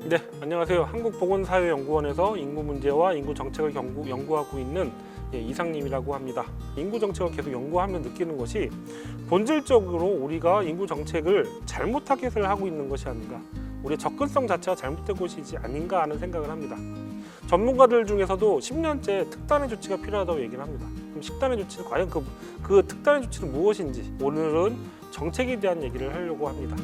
네, 안녕하세요. 한국보건사회연구원에서 인구 문제와 인구 정책을 연구하고 있는 이상님이라고 합니다. 인구 정책을 계속 연구하면 느끼는 것이 본질적으로 우리가 인구 정책을 잘못 타겟을 하고 있는 것이 아닌가, 우리의 접근성 자체가 잘못된 것이지 아닌가 하는 생각을 합니다. 전문가들 중에서도 10년째 특단의 조치가 필요하다고 얘기를 합니다. 그럼 특단의 조치는 과연 그 특단의 조치는 무엇인지 오늘은 정책에 대한 얘기를 하려고 합니다.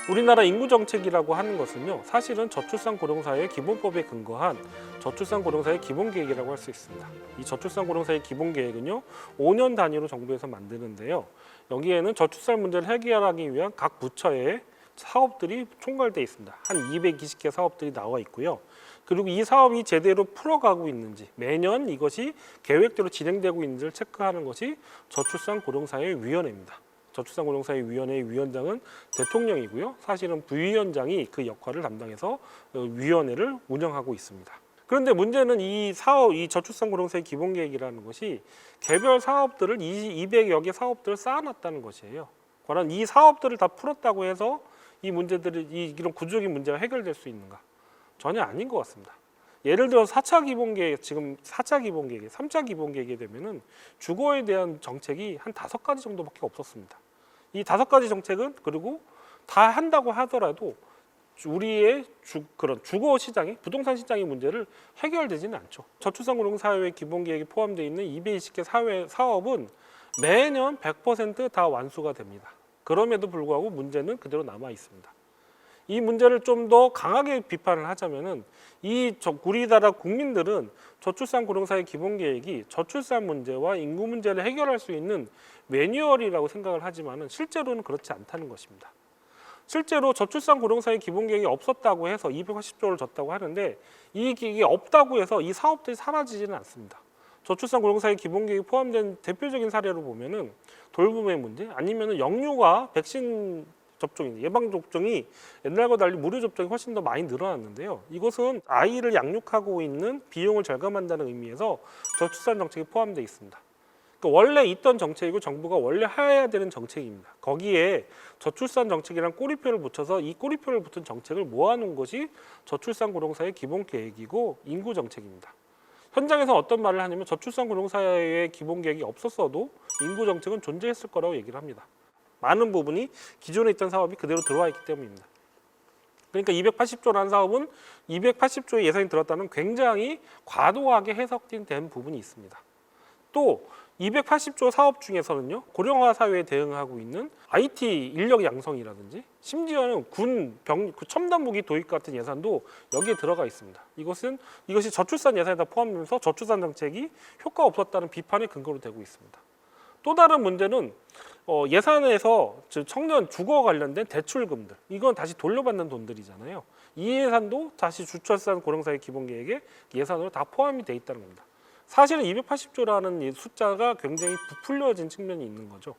우리나라 인구정책이라고 하는 것은요, 사실은 저출산 고령사회 기본법에 근거한 저출산 고령사회 기본계획이라고 할 수 있습니다. 이 저출산 고령사회 기본계획은요, 5년 단위로 정부에서 만드는데요, 여기에는 저출산 문제를 해결하기 위한 각 부처의 사업들이 총괄되어 있습니다. 한 220개 사업들이 나와 있고요. 그리고 이 사업이 제대로 풀어가고 있는지, 매년 이것이 계획대로 진행되고 있는지를 체크하는 것이 저출산 고령사회위원회입니다. 저출산고령사회위원회의 위원장은 대통령이고요. 사실은 부위원장이 그 역할을 담당해서 위원회를 운영하고 있습니다. 그런데 문제는 이 저출산고령사회 기본계획이라는 것이 개별 사업들을 200여 개 사업들을 쌓아놨다는 것이에요. 과연 이 사업들을 다 풀었다고 해서 이 문제들이 이런 구조적인 문제가 해결될 수 있는가? 전혀 아닌 것 같습니다. 예를 들어 4차 기본계획, 지금 4차 기본계획, 3차 기본계획에 되면은 주거에 대한 정책이 한 5가지 정도밖에 없었습니다. 이 5가지 정책은 그리고 다 한다고 하더라도 우리의 그런 주거 시장의, 부동산 시장의 문제를 해결되지는 않죠. 저출산고령사회 기본계획에 포함되어 있는 220개 사업은 매년 100% 다 완수가 됩니다. 그럼에도 불구하고 문제는 그대로 남아 있습니다. 이 문제를 좀 더 강하게 비판을 하자면은 우리나라 국민들은 저출산 고령사회 기본계획이 저출산 문제와 인구 문제를 해결할 수 있는 매뉴얼이라고 생각을 하지만은 실제로는 그렇지 않다는 것입니다. 실제로 저출산 고령사회 기본계획이 없었다고 해서 280조를 줬다고 하는데 이게 없다고 해서 이 사업들이 사라지지는 않습니다. 저출산 고령사회 기본계획이 포함된 대표적인 사례로 보면은 돌봄의 문제, 아니면은 영유아 백신 접종이, 예방 접종이 옛날과 달리 무료 접종이 훨씬 더 많이 늘어났는데요. 이것은 아이를 양육하고 있는 비용을 절감한다는 의미에서 저출산 정책이 포함되어 있습니다. 그러니까 원래 있던 정책이고 정부가 원래 해야 되는 정책입니다. 거기에 저출산 정책이란 꼬리표를 붙여서 이 꼬리표를 붙은 정책을 모아놓은 것이 저출산 고령사회 기본계획이고 인구 정책입니다. 현장에서 어떤 말을 하냐면 저출산 고령사회의 기본계획이 없었어도 인구 정책은 존재했을 거라고 얘기를 합니다. 많은 부분이 기존에 있던 사업이 그대로 들어와 있기 때문입니다. 그러니까 280조라는 사업은 280조의 예산이 들었다는 굉장히 과도하게 해석된 부분이 있습니다. 또 280조 사업 중에서는요, 고령화 사회에 대응하고 있는 IT 인력 양성이라든지 심지어는 첨단 무기 도입 같은 예산도 여기에 들어가 있습니다. 이것이 저출산 예산에 다 포함되면서 저출산 정책이 효과 없었다는 비판의 근거로 되고 있습니다. 또 다른 문제는 예산에서 청년 주거 관련된 대출금들, 이건 다시 돌려받는 돈들이잖아요. 이 예산도 다시 저출산 고령사회 기본계획의 예산으로 다 포함이 돼 있다는 겁니다. 사실은 280조라는 숫자가 굉장히 부풀려진 측면이 있는 거죠.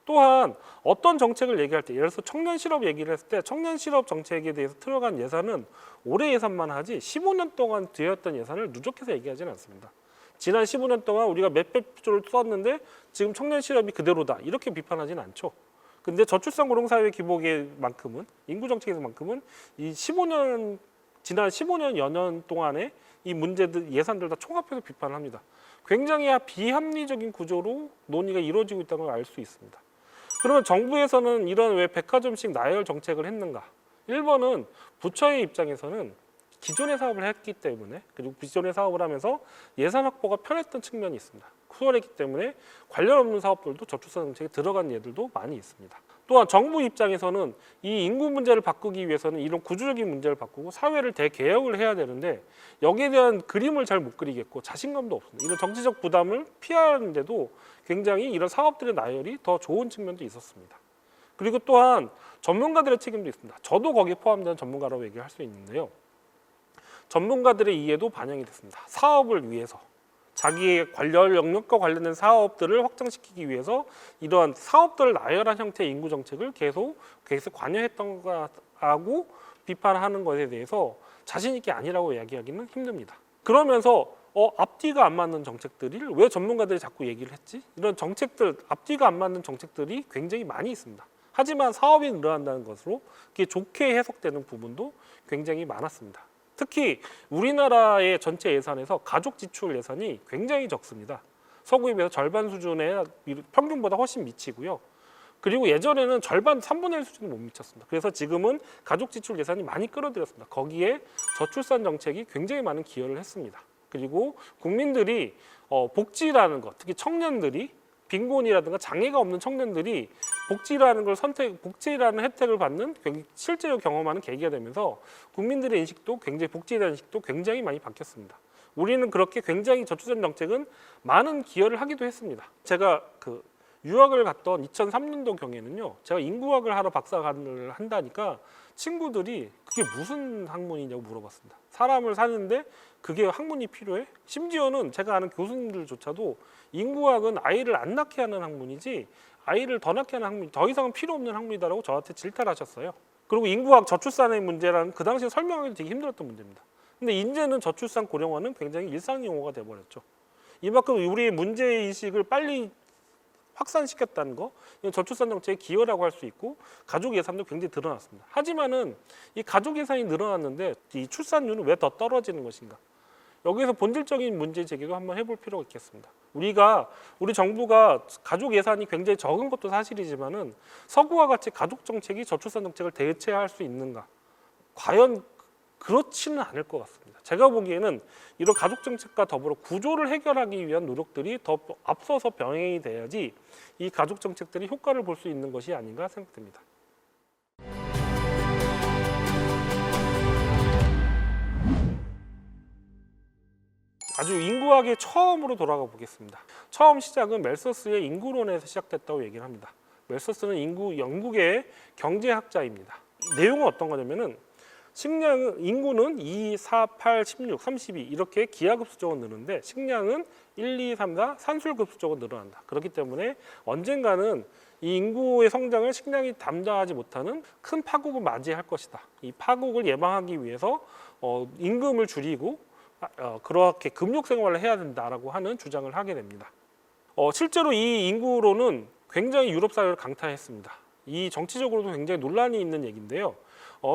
또한 어떤 정책을 얘기할 때, 예를 들어서 청년 실업 얘기를 했을 때 청년 실업 정책에 대해서 들어간 예산은 올해 예산만 하지 15년 동안 되었던 예산을 누적해서 얘기하지는 않습니다. 지난 15년 동안 우리가 몇백 조를 썼는데 지금 청년 실업이 그대로다, 이렇게 비판하지는 않죠. 근데 저출산 고령사회 기본계획만큼은, 인구 정책에서만큼은 지난 15년 여년 동안의 이 문제들, 예산들 다 총합해서 비판을 합니다. 굉장히 비합리적인 구조로 논의가 이루어지고 있다는 걸 알 수 있습니다. 그러면 정부에서는 이런 왜 백화점식 나열 정책을 했는가? 1번은 부처의 입장에서는 기존의 사업을 했기 때문에, 그리고 기존의 사업을 하면서 예산 확보가 편했던 측면이 있습니다. 수월했기 때문에 관련 없는 사업들도 저출산 정책에 들어간 예들도 많이 있습니다. 또한 정부 입장에서는 이 인구 문제를 바꾸기 위해서는 이런 구조적인 문제를 바꾸고 사회를 대개혁을 해야 되는데 여기에 대한 그림을 잘 못 그리겠고 자신감도 없습니다. 이런 정치적 부담을 피하는데도 굉장히 이런 사업들의 나열이 더 좋은 측면도 있었습니다. 그리고 또한 전문가들의 책임도 있습니다. 저도 거기에 포함된 전문가라고 얘기할 수 있는데요. 전문가들의 이해도 반영이 됐습니다. 사업을 위해서 자기의 관련 영역과 관련된 사업들을 확장시키기 위해서 이러한 사업들을 나열한 형태의 인구 정책을 계속 관여했던 거하고 비판하는 것에 대해서 자신 있게 아니라고 이야기하기는 힘듭니다. 그러면서 앞뒤가 안 맞는 정책들을 왜 전문가들이 자꾸 얘기를 했지? 이런 정책들, 앞뒤가 안 맞는 정책들이 굉장히 많이 있습니다. 하지만 사업이 늘어난다는 것으로 그게 좋게 해석되는 부분도 굉장히 많았습니다. 특히 우리나라의 전체 예산에서 가족 지출 예산이 굉장히 적습니다. 서구에 비해서 절반 수준의 평균보다 훨씬 미치고요. 그리고 예전에는 절반 3분의 1 수준도 못 미쳤습니다. 그래서 지금은 가족 지출 예산이 많이 끌어들였습니다. 거기에 저출산 정책이 굉장히 많은 기여를 했습니다. 그리고 국민들이 복지라는 것, 특히 청년들이 빈곤이라든가 장애가 없는 청년들이 복지라는 혜택을 받는 실제로 경험하는 계기가 되면서 국민들의 인식도 굉장히 복지에 대한 인식도 굉장히 많이 바뀌었습니다. 우리는 그렇게 굉장히 저출산 정책은 많은 기여를 하기도 했습니다. 제가 유학을 갔던 2003년도 경에는요, 제가 인구학을 하러 박사학위를 한다니까 친구들이 그게 무슨 학문이냐고 물어봤습니다. 사람을 사는데 그게 학문이 필요해? 심지어는 제가 아는 교수님들조차도 인구학은 아이를 안 낳게 하는 학문이지 아이를 더 낳게 하는 학문이 더 이상은 필요 없는 학문이다라고 저한테 질타를 하셨어요. 그리고 인구학 저출산의 문제라는 그 당시에 설명하기도 되게 힘들었던 문제입니다. 근데 이제는 저출산 고령화는 굉장히 일상 용어가 돼버렸죠. 이만큼 우리의 문제인식을 빨리 확산시켰다는 거, 이건 저출산 정책의 기여라고 할 수 있고 가족 예산도 굉장히 늘어났습니다. 하지만은 이 가족 예산이 늘어났는데 이 출산율은 왜 더 떨어지는 것인가? 여기에서 본질적인 문제 제기도 한번 해볼 필요가 있겠습니다. 우리 정부가 가족 예산이 굉장히 적은 것도 사실이지만은 서구와 같이 가족 정책이 저출산 정책을 대체할 수 있는가? 과연 그렇지는 않을 것 같습니다. 제가 보기에는 이런 가족 정책과 더불어 구조를 해결하기 위한 노력들이 더 앞서서 병행이 돼야지 이 가족 정책들이 효과를 볼 수 있는 것이 아닌가 생각됩니다. 아주 인구학의 처음으로 돌아가 보겠습니다. 처음 시작은 멜서스의 인구론에서 시작됐다고 얘기를 합니다. 멜서스는 영국의 경제학자입니다. 내용은 어떤 거냐면은 인구는 2, 4, 8, 16, 32 이렇게 기하급수적으로 느는데 식량은 1, 2, 3, 4 산술급수적으로 늘어난다. 그렇기 때문에 언젠가는 이 인구의 성장을 식량이 담당하지 못하는 큰 파국을 맞이할 것이다. 이 파국을 예방하기 위해서 임금을 줄이고 그렇게 금욕 생활을 해야 된다라고 하는 주장을 하게 됩니다. 실제로 이 인구론은 굉장히 유럽 사회를 강타했습니다. 이 정치적으로도 굉장히 논란이 있는 얘기인데요.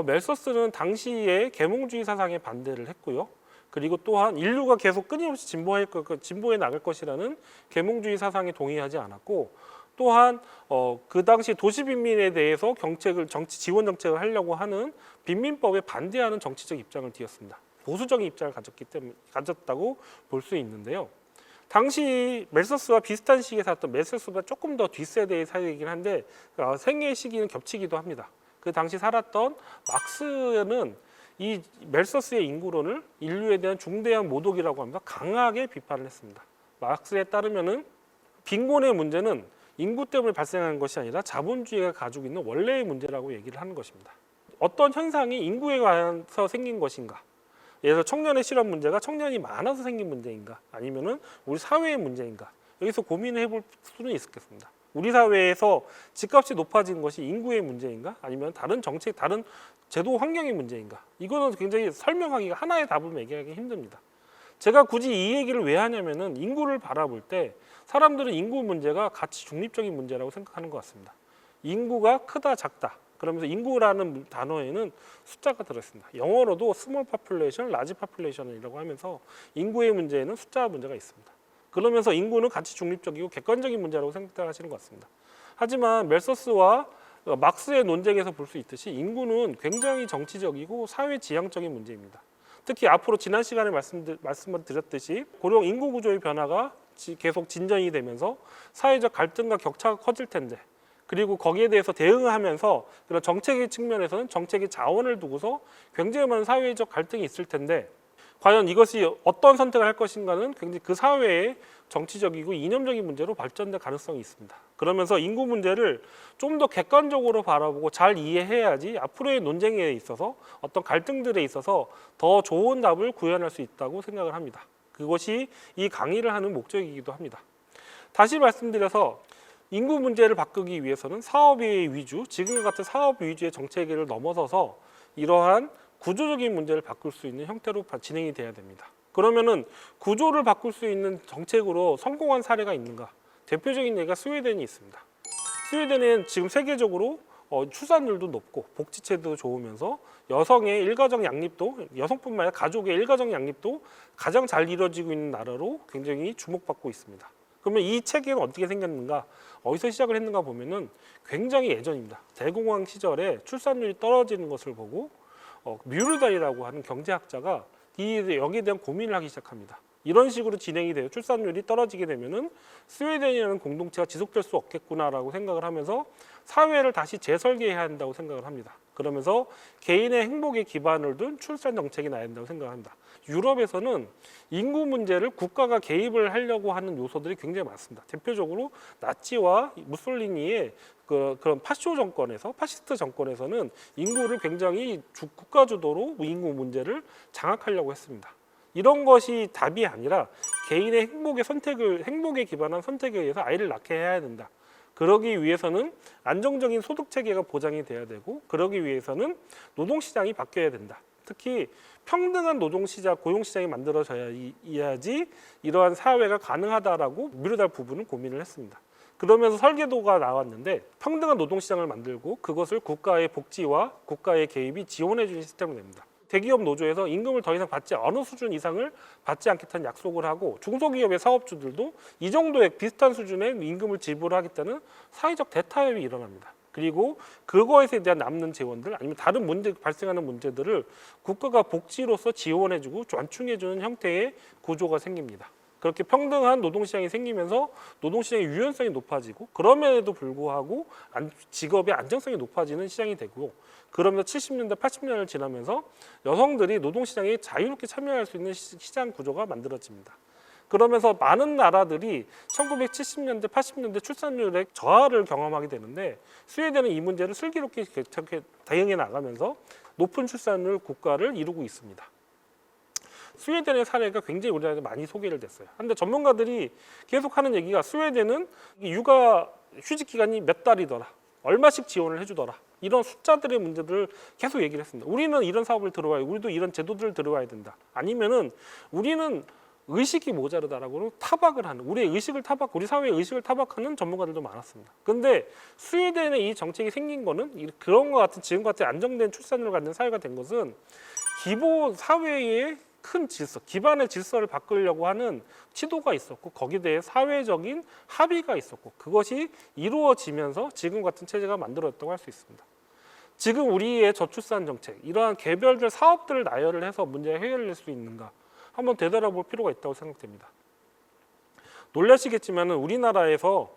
멜서스는 당시에 계몽주의 사상에 반대를 했고요. 그리고 또한 인류가 계속 끊임없이 진보해 나갈 것이라는 계몽주의 사상에 동의하지 않았고, 또한 그 당시 도시 빈민에 대해서 정치 지원 정책을 하려고 하는 빈민법에 반대하는 정치적 입장을 띄었습니다. 보수적인 입장을 가졌다고 볼 수 있는데요. 당시 멜서스와 비슷한 시기에 살았던 멜서스보다 조금 더 뒷세대의 사이이긴 한데 생애 시기는 겹치기도 합니다. 그 당시 살았던 막스는 이 멜서스의 인구론을 인류에 대한 중대한 모독이라고 하면서 강하게 비판을 했습니다. 막스에 따르면은 빈곤의 문제는 인구 때문에 발생하는 것이 아니라 자본주의가 가지고 있는 원래의 문제라고 얘기를 하는 것입니다. 어떤 현상이 인구에 관해서 생긴 것인가? 예를 들어 청년의 실업 문제가 청년이 많아서 생긴 문제인가? 아니면은 우리 사회의 문제인가? 여기서 고민을 해볼 수는 있겠습니다. 우리 사회에서 집값이 높아진 것이 인구의 문제인가? 아니면 다른 정책, 다른 제도 환경의 문제인가? 이거는 굉장히 설명하기가 하나의 답을 매기하기 힘듭니다. 제가 굳이 이 얘기를 왜 하냐면은 인구를 바라볼 때 사람들은 인구 문제가 가치 중립적인 문제라고 생각하는 것 같습니다. 인구가 크다 작다. 그러면서 인구라는 단어에는 숫자가 들어있습니다. 영어로도 스몰 파퓰레이션, 라지 파퓰레이션이라고 하면서 인구의 문제에는 숫자 문제가 있습니다. 그러면서 인구는 가치 중립적이고 객관적인 문제라고 생각하시는 것 같습니다. 하지만 멜서스와 막스의 논쟁에서 볼 수 있듯이 인구는 굉장히 정치적이고 사회 지향적인 문제입니다. 특히 앞으로 지난 시간에 말씀을 드렸듯이 고령 인구 구조의 변화가 계속 진전이 되면서 사회적 갈등과 격차가 커질 텐데, 그리고 거기에 대해서 대응하면서 그런 정책의 측면에서는 정책의 자원을 두고서 굉장히 많은 사회적 갈등이 있을 텐데, 과연 이것이 어떤 선택을 할 것인가는 굉장히 그 사회의 정치적이고 이념적인 문제로 발전될 가능성이 있습니다. 그러면서 인구 문제를 좀 더 객관적으로 바라보고 잘 이해해야지 앞으로의 논쟁에 있어서 어떤 갈등들에 있어서 더 좋은 답을 구현할 수 있다고 생각을 합니다. 그것이 이 강의를 하는 목적이기도 합니다. 다시 말씀드려서 인구 문제를 바꾸기 위해서는 사업의 위주, 지금과 같은 사업 위주의 정책을 넘어서서 이러한 구조적인 문제를 바꿀 수 있는 형태로 진행이 돼야 됩니다. 그러면은 구조를 바꿀 수 있는 정책으로 성공한 사례가 있는가? 대표적인 예가 스웨덴이 있습니다. 스웨덴은 지금 세계적으로 출산율도 높고 복지체도 좋으면서 여성의 일가정 양립도, 여성뿐만 아니라 가족의 일가정 양립도 가장 잘 이루어지고 있는 나라로 굉장히 주목받고 있습니다. 그러면 이 체계는 어떻게 생겼는가? 어디서 시작을 했는가 보면은 굉장히 예전입니다. 대공황 시절에 출산율이 떨어지는 것을 보고 뮤르달이라고 하는 경제학자가 여기에 대한 고민을 하기 시작합니다. 이런 식으로 진행이 돼요. 출산율이 떨어지게 되면은 스웨덴이라는 공동체가 지속될 수 없겠구나라고 생각을 하면서 사회를 다시 재설계해야 한다고 생각을 합니다. 그러면서 개인의 행복에 기반을 둔 출산 정책이 나야 한다고 생각합니다. 유럽에서는 인구 문제를 국가가 개입을 하려고 하는 요소들이 굉장히 많습니다. 대표적으로 나치와 무솔리니의 그런 파시스트 정권에서는 인구를 굉장히 국가 주도로 인구 문제를 장악하려고 했습니다. 이런 것이 답이 아니라 개인의 행복에 기반한 선택에 의해서 아이를 낳게 해야 된다. 그러기 위해서는 안정적인 소득 체계가 보장이 돼야 되고, 그러기 위해서는 노동시장이 바뀌어야 된다. 특히 평등한 노동시장, 고용시장이 만들어져야지 이러한 사회가 가능하다라고 뮤르달 부부는 고민을 했습니다. 그러면서 설계도가 나왔는데 평등한 노동시장을 만들고 그것을 국가의 복지와 국가의 개입이 지원해 주는 시스템을 냅니다. 대기업 노조에서 임금을 더 이상 어느 수준 이상을 받지 않겠다는 약속을 하고, 중소기업의 사업주들도 이 정도의 비슷한 수준의 임금을 지불하겠다는 사회적 대타협이 일어납니다. 그리고 그거에 대한 남는 재원들 아니면 다른 발생하는 문제들을 국가가 복지로서 지원해주고 완충해주는 형태의 구조가 생깁니다. 그렇게 평등한 노동시장이 생기면서 노동시장의 유연성이 높아지고, 그럼에도 불구하고 직업의 안정성이 높아지는 시장이 되고, 그러면서 70년대, 80년을 지나면서 여성들이 노동시장에 자유롭게 참여할 수 있는 시장 구조가 만들어집니다. 그러면서 많은 나라들이 1970년대, 80년대 출산율의 저하를 경험하게 되는데, 스웨덴은 이 문제를 슬기롭게 대응해 나가면서 높은 출산율 국가를 이루고 있습니다. 스웨덴의 사례가 굉장히 우리나라에 많이 소개를 됐어요. 그런데 전문가들이 계속 하는 얘기가 스웨덴은 육아 휴직 기간이 몇 달이더라, 얼마씩 지원을 해주더라, 이런 숫자들의 문제들을 계속 얘기를 했습니다. 우리는 이런 사업을 들어와야, 우리도 이런 제도들을 들어와야 된다. 아니면은 우리는 의식이 모자르다라고 타박을 하는, 우리 사회의 의식을 타박하는 전문가들도 많았습니다. 그런데 스웨덴의 이 정책이 생긴 거는 그런 것 같은, 지금 같은 안정된 출산율을 갖는 사회가 된 것은 기본 사회의 큰 질서, 기반의 질서를 바꾸려고 하는 시도가 있었고, 거기에 대해 사회적인 합의가 있었고, 그것이 이루어지면서 지금 같은 체제가 만들어졌다고 할 수 있습니다. 지금 우리의 저출산 정책, 이러한 개별적 사업들을 나열을 해서 문제를 해결할 수 있는가 한번 되돌아볼 필요가 있다고 생각됩니다. 놀라시겠지만 우리나라에서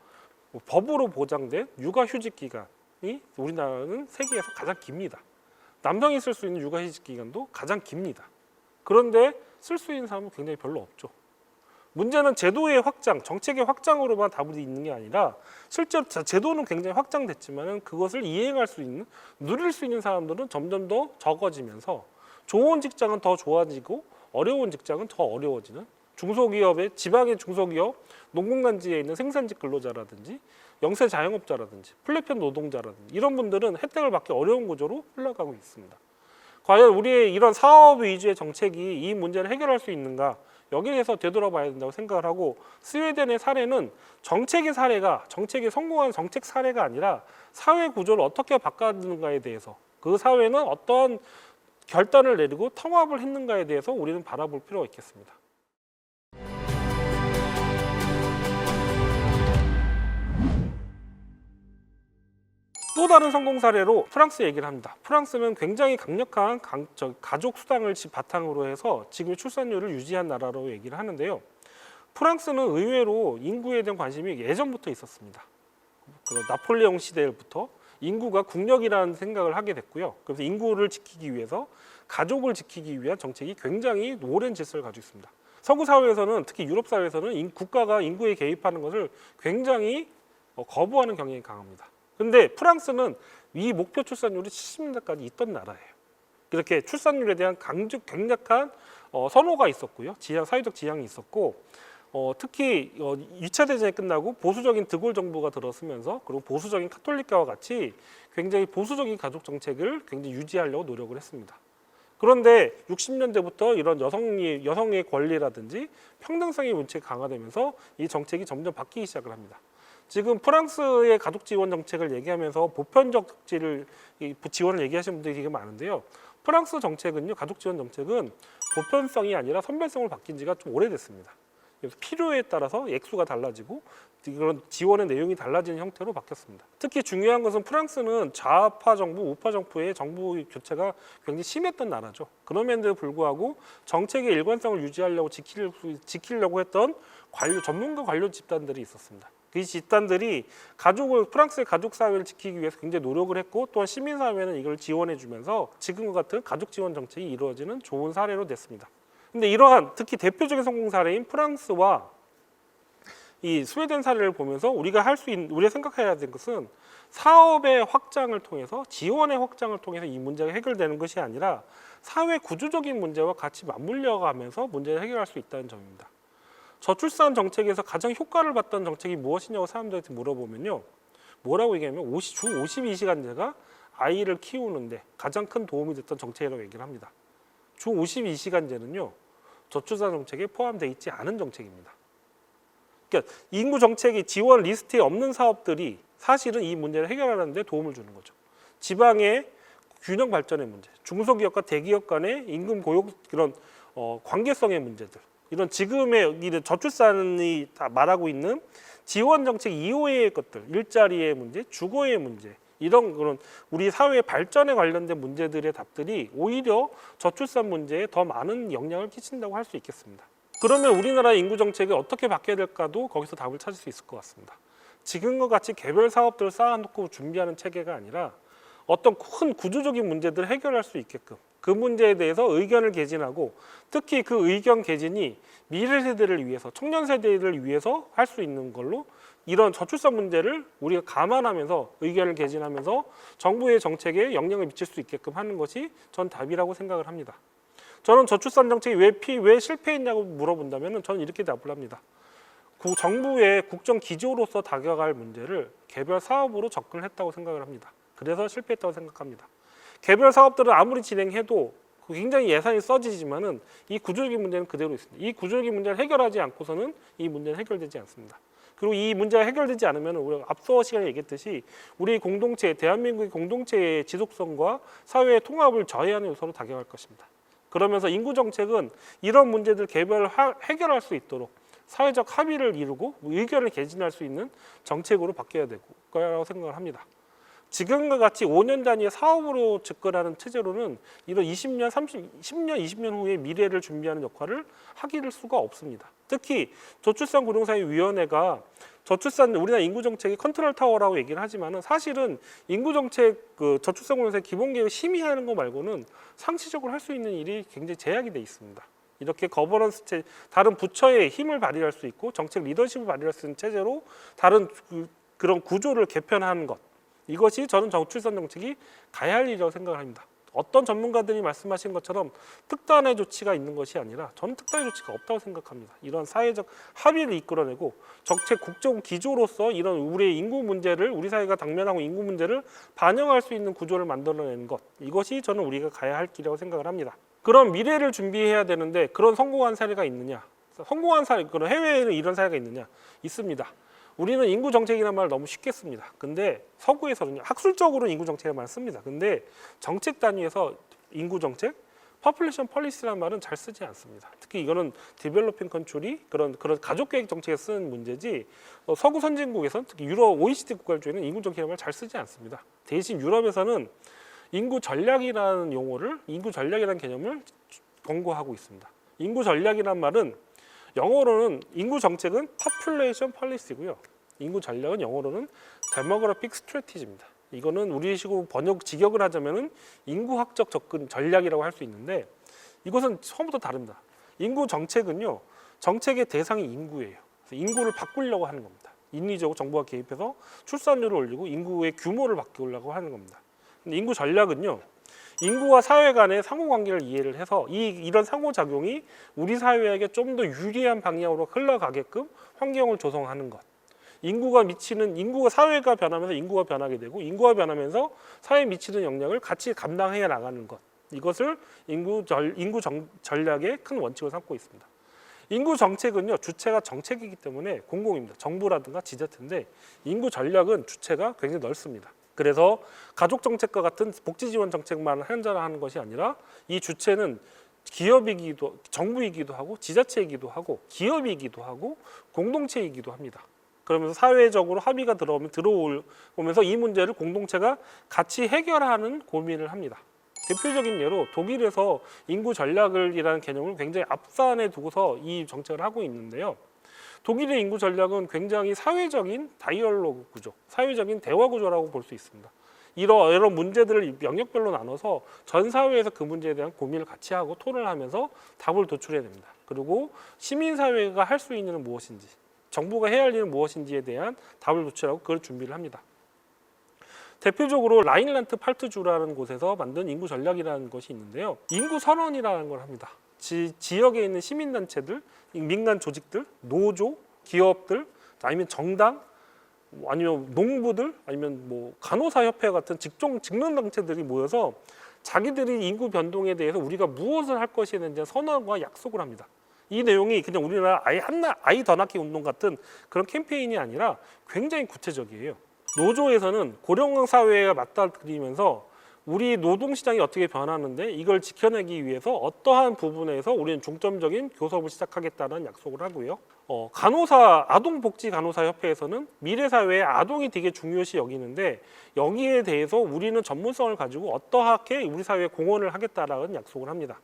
법으로 보장된 육아휴직 기간이 우리나라는 세계에서 가장 깁니다. 남성이 쓸 수 있는 육아휴직 기간도 가장 깁니다. 그런데 쓸 수 있는 사람은 굉장히 별로 없죠. 문제는 제도의 확장, 정책의 확장으로만 답이 있는 게 아니라, 실제로 제도는 굉장히 확장됐지만 그것을 이행할 수 있는, 누릴 수 있는 사람들은 점점 더 적어지면서 좋은 직장은 더 좋아지고 어려운 직장은 더 어려워지는, 지방의 중소기업, 농공단지에 있는 생산직 근로자라든지 영세 자영업자라든지 플랫폼 노동자라든지 이런 분들은 혜택을 받기 어려운 구조로 흘러가고 있습니다. 과연 우리의 이런 사업 위주의 정책이 이 문제를 해결할 수 있는가, 여기에 대해서 되돌아봐야 된다고 생각을 하고, 스웨덴의 사례는 정책의 성공한 정책 사례가 아니라 사회 구조를 어떻게 바꿔드는가에 대해서, 그 사회는 어떠한 결단을 내리고 통합을 했는가에 대해서 우리는 바라볼 필요가 있겠습니다. 또 다른 성공 사례로 프랑스 얘기를 합니다. 프랑스는 굉장히 강력한 가족 수당을 바탕으로 해서 지금 출산율을 유지한 나라로 얘기를 하는데요. 프랑스는 의외로 인구에 대한 관심이 예전부터 있었습니다. 나폴레옹 시대부터 인구가 국력이라는 생각을 하게 됐고요. 그래서 인구를 지키기 위해서, 가족을 지키기 위한 정책이 굉장히 오랜 질서를 가지고 있습니다. 서구 사회에서는, 특히 유럽 사회에서는 국가가 인구에 개입하는 것을 굉장히 거부하는 경향이 강합니다. 그런데 프랑스는 이 목표 출산율이 70년대까지 있던 나라예요. 이렇게 출산율에 대한 강력한 선호가 있었고요. 사회적 지향이 있었고 특히 2차 대전이 끝나고 보수적인 드골 정부가 들어서면서 그리고 보수적인 카톨릭가와 같이 굉장히 보수적인 가족 정책을 굉장히 유지하려고 노력을 했습니다. 그런데 60년대부터 이런 여성의 권리라든지 평등성의 문책이 강화되면서 이 정책이 점점 바뀌기 시작을 합니다. 지금 프랑스의 가족 지원 정책을 얘기하면서 보편적 지원을 얘기하시는 분들이 되게 많은데요. 프랑스 정책은요, 가족 지원 정책은 보편성이 아니라 선별성으로 바뀐 지가 좀 오래됐습니다. 그래서 필요에 따라서 액수가 달라지고 그런 지원의 내용이 달라지는 형태로 바뀌었습니다. 특히 중요한 것은 프랑스는 좌파 정부, 우파 정부의 정부 교체가 굉장히 심했던 나라죠. 그럼에도 불구하고 정책의 일관성을 유지하려고 지키려고 했던 전문가 관료 집단들이 있었습니다. 이 집단들이 프랑스의 가족 사회를 지키기 위해서 굉장히 노력을 했고 또한 시민 사회는 이걸 지원해 주면서 지금과 같은 가족 지원 정책이 이루어지는 좋은 사례로 됐습니다. 근데 이러한 특히 대표적인 성공 사례인 프랑스와 이 스웨덴 사례를 보면서 우리가 생각해야 될 것은 사업의 확장을 통해서 지원의 확장을 통해서 이 문제가 해결되는 것이 아니라 사회 구조적인 문제와 같이 맞물려 가면서 문제를 해결할 수 있다는 점입니다. 저출산 정책에서 가장 효과를 봤던 정책이 무엇이냐고 사람들한테 물어보면요. 뭐라고 얘기하면 주 52시간제가 아이를 키우는데 가장 큰 도움이 됐던 정책이라고 얘기를 합니다. 주 52시간제는요. 저출산 정책에 포함되어 있지 않은 정책입니다. 그러니까 인구 정책이 지원 리스트에 없는 사업들이 사실은 이 문제를 해결하는 데 도움을 주는 거죠. 지방의 균형 발전의 문제, 중소기업과 대기업 간의 임금 고용 이런 관계성의 문제들, 이런 지금의 저출산이 다 말하고 있는 지원 정책 이후의 것들, 일자리의 문제, 주거의 문제, 이런 그런 우리 사회의 발전에 관련된 문제들의 답들이 오히려 저출산 문제에 더 많은 영향을 끼친다고 할 수 있겠습니다. 그러면 우리나라 인구 정책이 어떻게 바뀌어야 될까도 거기서 답을 찾을 수 있을 것 같습니다. 지금과 같이 개별 사업들을 쌓아놓고 준비하는 체계가 아니라 어떤 큰 구조적인 문제들을 해결할 수 있게끔 그 문제에 대해서 의견을 개진하고 특히 그 의견 개진이 미래 세대를 위해서 청년 세대를 위해서 할 수 있는 걸로 이런 저출산 문제를 우리가 감안하면서 의견을 개진하면서 정부의 정책에 영향을 미칠 수 있게끔 하는 것이 전 답이라고 생각을 합니다. 저는 저출산 정책이 왜 실패했냐고 물어본다면 저는 이렇게 답을 합니다. 정부의 국정 기조로서 다가갈 문제를 개별 사업으로 접근을 했다고 생각을 합니다. 그래서 실패했다고 생각합니다. 개별 사업들은 아무리 진행해도 굉장히 예산이 써지지만은 이 구조적인 문제는 그대로 있습니다. 이 구조적인 문제를 해결하지 않고서는 이 문제는 해결되지 않습니다. 그리고 이 문제가 해결되지 않으면 우리가 앞서 시간에 얘기했듯이 우리 공동체, 대한민국의 공동체의 지속성과 사회의 통합을 저해하는 요소로 작용할 것입니다. 그러면서 인구 정책은 이런 문제들 해결할 수 있도록 사회적 합의를 이루고 의견을 개진할 수 있는 정책으로 바뀌어야 될 거라고 생각을 합니다. 지금과 같이 5년 단위의 사업으로 접근하는 체제로는 이런 10년, 20년 후의 미래를 준비하는 역할을 하기를 수가 없습니다. 특히 저출산 고령사회위원회가 우리나라 인구 정책의 컨트롤 타워라고 얘기를 하지만은 사실은 인구 정책 저출산 고령사회 기본 계획을 심의하는 거 말고는 상시적으로 할 수 있는 일이 굉장히 제약이 돼 있습니다. 이렇게 거버넌스 다른 부처의 힘을 발휘할 수 있고 정책 리더십을 발휘할 수 있는 체제로 다른 그런 구조를 개편하는 것, 이것이 저는 저출산 정책이 가야 할 일이라고 생각을 합니다. 어떤 전문가들이 말씀하신 것처럼 특단의 조치가 있는 것이 아니라 저는 특단의 조치가 없다고 생각합니다. 이런 사회적 합의를 이끌어내고 정책 국정 기조로서 이런 우리의 인구 문제를 우리 사회가 당면하고 인구 문제를 반영할 수 있는 구조를 만들어내는 것, 이것이 저는 우리가 가야 할 길이라고 생각을 합니다. 그런 미래를 준비해야 되는데 그런 성공한 사례가 있느냐? 성공한 사례, 그런 해외에는 이런 사례가 있느냐? 있습니다. 우리는 인구 정책이라는 말을 너무 쉽게 씁니다. 근데 서구에서는요, 학술적으로는 인구 정책이라는 말을 씁니다. 근데 정책 단위에서 인구 정책, population policy라는 말은 잘 쓰지 않습니다. 특히 이거는 developing country, 그런 가족 계획 정책에 쓰는 문제지 서구 선진국에서는 특히 유럽 OECD 국가 중에는 인구 정책이라는 말을 잘 쓰지 않습니다. 대신 유럽에서는 인구 전략이라는 개념을 권고하고 있습니다. 인구 전략이라는 말은 영어로는 인구 정책은 population policy고요. 인구 전략은 영어로는 demographic strategy입니다. 이거는 우리식으로 직역을 하자면은 인구학적 접근 전략이라고 할 수 있는데 이것은 처음부터 다릅니다. 인구 정책은요, 정책의 대상이 인구예요. 그래서 인구를 바꾸려고 하는 겁니다. 인위적으로 정부가 개입해서 출산율을 올리고 인구의 규모를 바꾸려고 하는 겁니다. 근데 인구 전략은요, 인구와 사회 간의 상호관계를 이해를 해서 이런 상호작용이 우리 사회에게 좀 더 유리한 방향으로 흘러가게끔 환경을 조성하는 것. 인구가 사회가 변하면서 인구가 변하게 되고 인구가 변하면서 사회에 미치는 영향을 같이 감당해 나가는 것. 이것을 전략의 큰 원칙을 삼고 있습니다. 인구 정책은요, 주체가 정책이기 때문에 공공입니다. 정부라든가 지자체인데 인구 전략은 주체가 굉장히 넓습니다. 그래서 가족 정책과 같은 복지 지원 정책만 한자하는 것이 아니라 이 주체는 정부이기도 하고 지자체이기도 하고 기업이기도 하고 공동체이기도 합니다. 그러면서 사회적으로 합의가 들어오면서 이 문제를 공동체가 같이 해결하는 고민을 합니다. 대표적인 예로 독일에서 인구 전략이라는 개념을 굉장히 앞산에 두고서 이 정책을 하고 있는데요. 독일의 인구 전략은 굉장히 사회적인 다이얼로그 구조, 사회적인 대화 구조라고 볼 수 있습니다. 이런 문제들을 영역별로 나눠서 전 사회에서 그 문제에 대한 고민을 같이 하고 토론을 하면서 답을 도출해냅니다. 그리고 시민사회가 할 수 있는 일은 무엇인지, 정부가 해야 할 일은 무엇인지에 대한 답을 도출하고 그걸 준비를 합니다. 대표적으로 라인란트 팔트주라는 곳에서 만든 인구 전략이라는 것이 있는데요. 인구 선언이라는 걸 합니다. 지역에 있는 시민단체들, 민간 조직들, 노조, 기업들, 아니면 정당, 아니면 농부들, 아니면 뭐 간호사협회 같은 직능단체들이 모여서 자기들이 인구 변동에 대해서 우리가 무엇을 할 것에 대한 선언과 약속을 합니다. 이 내용이 그냥 우리나라 아이 더 낳기 운동 같은 그런 캠페인이 아니라 굉장히 구체적이에요. 노조에서는 고령 사회에 맞닥뜨리면서 우리 노동시장이 어떻게 변하는데 이걸 지켜내기 위해서 어떠한 부분에서 우리는 중점적인 교섭을 시작하겠다는 약속을 하고요. 아동복지간호사협회에서는 미래사회에 아동이 되게 중요시 여기는데 여기에 대해서 우리는 전문성을 가지고 어떠하게 우리 사회에 공헌을 하겠다라는 약속을 합니다.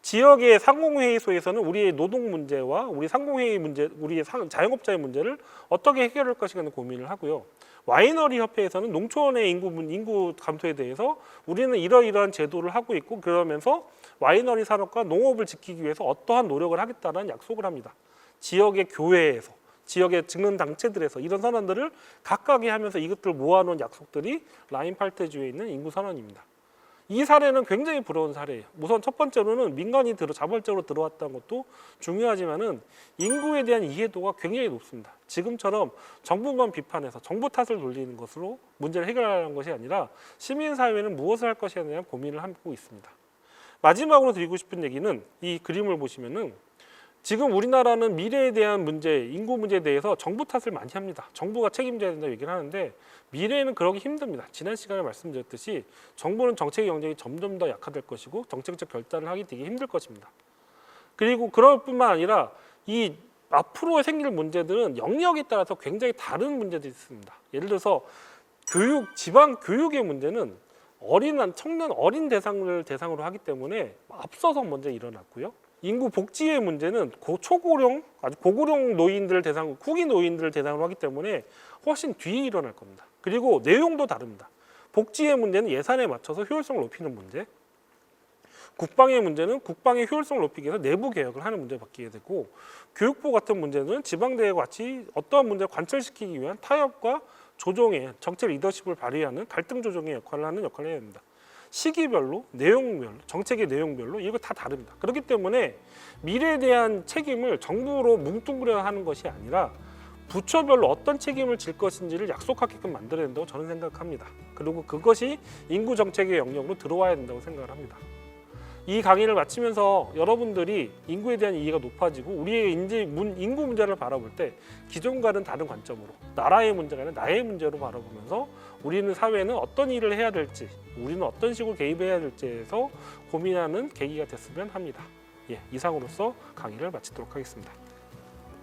지역의 상공회의소에서는 우리의 노동 문제와 우리 상공회의 문제, 우리의 자영업자의 문제를 어떻게 해결할 것인가 고민을 하고요. 와이너리 협회에서는 농촌의 인구 감소에 대해서 우리는 이러이러한 제도를 하고 있고 그러면서 와이너리 산업과 농업을 지키기 위해서 어떠한 노력을 하겠다는 약속을 합니다. 지역의 교회에서, 지역의 직능단체들에서 이런 선언들을 각각이 하면서 이것들을 모아놓은 약속들이 라인팔트주에 있는 인구선언입니다. 이 사례는 굉장히 부러운 사례예요. 우선 첫 번째로는 민간이 자발적으로 들어왔다는 것도 중요하지만은 인구에 대한 이해도가 굉장히 높습니다. 지금처럼 정부만 비판해서 정부 탓을 돌리는 것으로 문제를 해결하는 것이 아니라 시민사회는 무엇을 할 것이에 대한 고민을 하고 있습니다. 마지막으로 드리고 싶은 얘기는 이 그림을 보시면은 지금 우리나라는 미래에 대한 문제, 인구 문제에 대해서 정부 탓을 많이 합니다. 정부가 책임져야 된다고 얘기를 하는데 미래에는 그러기 힘듭니다. 지난 시간에 말씀드렸듯이 정부는 정책 경쟁이 점점 더 약화될 것이고 정책적 결단을 하기 되게 힘들 것입니다. 그리고 그럴 뿐만 아니라 이 앞으로 생길 문제들은 영역에 따라서 굉장히 다른 문제들이 있습니다. 예를 들어서 지방 교육의 문제는 청년 어린 대상으로 하기 때문에 앞서서 먼저 일어났고요. 인구 복지의 문제는 초고령, 아주 고고령 노인들 후기 노인들을 대상으로 하기 때문에 훨씬 뒤에 일어날 겁니다. 그리고 내용도 다릅니다. 복지의 문제는 예산에 맞춰서 효율성을 높이는 문제, 국방의 문제는 국방의 효율성을 높이기 위해서 내부 개혁을 하는 문제를 바뀌게 되고, 교육부 같은 문제는 지방대회와 같이 어떠한 문제를 관철시키기 위한 타협과 조정의 정책 리더십을 발휘하는 갈등 조정의 역할을 해야 됩니다. 시기별로, 내용별로, 정책의 내용별로 이거 다 다릅니다. 그렇기 때문에 미래에 대한 책임을 정부로 뭉뚱그려 하는 것이 아니라 부처별로 어떤 책임을 질 것인지를 약속하게끔 만들어야 된다고 저는 생각합니다. 그리고 그것이 인구 정책의 영역으로 들어와야 된다고 생각을 합니다. 이 강의를 마치면서 여러분들이 인구에 대한 이해가 높아지고 우리의 인구 문제를 바라볼 때 기존과는 다른 관점으로 나라의 문제가 아니라 나의 문제로 바라보면서 우리는 사회는 어떤 일을 해야 될지, 우리는 어떤 식으로 개입해야 될지에서 고민하는 계기가 됐으면 합니다. 이상으로서 강의를 마치도록 하겠습니다.